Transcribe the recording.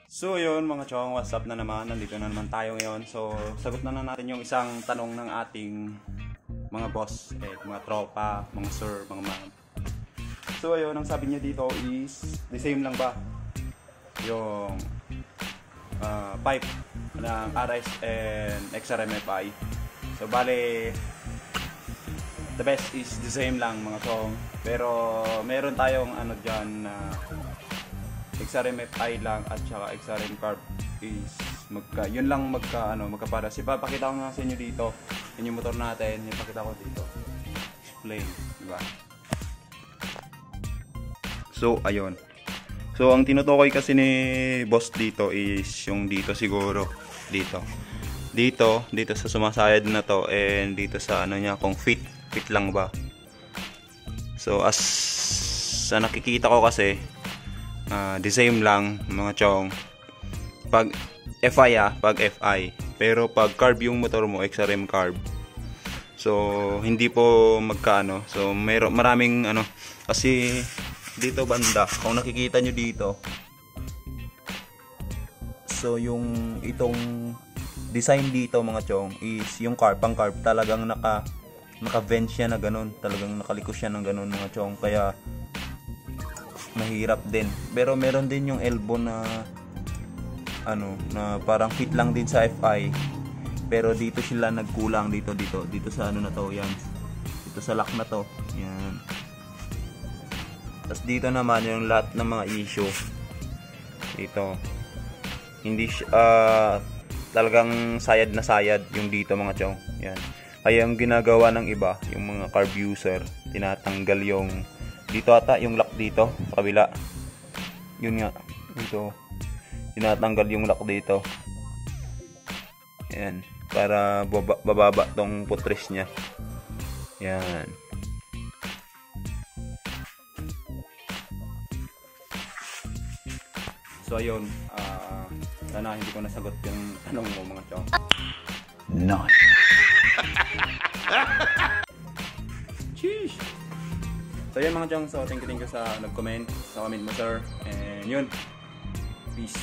So yun mga chong, what's up na naman, nandito na naman tayo ngayon. So sagot na natin yung isang tanong ng ating mga boss, mga tropa, mga sir, mga ma'am. So ayun, ang sabi niya dito is the same lang ba yung pipe ng RS and XRMFI. So bale, the best is the same lang mga chong. Pero meron tayong ano dyan na XRMFI lang at saka XRM carb is yun lang magkapara. Papakita ko nga sa inyo dito yung motor natin, ipakita ko dito. Explain, diba? So ayun. So ang tinutukoy kasi ni boss dito is yung dito siguro, dito sa sumasayad na to, and dito sa ano niya kung fit lang ba. So as sa nakikita ko kasi the same lang mga chong pag FI, pero pag carb yung motor mo, XRM carb, so hindi po magkaano. So maraming ano kasi dito banda, kung nakikita nyo dito, so yung itong design dito mga chong is yung pang carb talagang naka-vent siya na ganun, talagang nakalikos siya ng ganun mga chong, kaya mahirap din. Pero meron din yung elbow na na parang fit lang din sa FI, pero dito sila nagkulang dito sa ano na to, yan, dito sa lock na to, yan. Tapos dito naman yung lahat ng mga issue dito, hindi talagang sayad na sayad yung dito mga chong, yan. Kaya yung ginagawa ng iba, yung mga carb user, tinatanggal yung dito ata yung lock dito sa kabila, yun nga, dito tinatanggal yung lock dito, yan, para bababa tong putres nya, yan. So ayun, sana hindi ko nasagot yung tanong mo mga chong. No. Sheesh. So yun mga chong, so thank you sa nag-comment, sa comment mo sir, and yun, peace.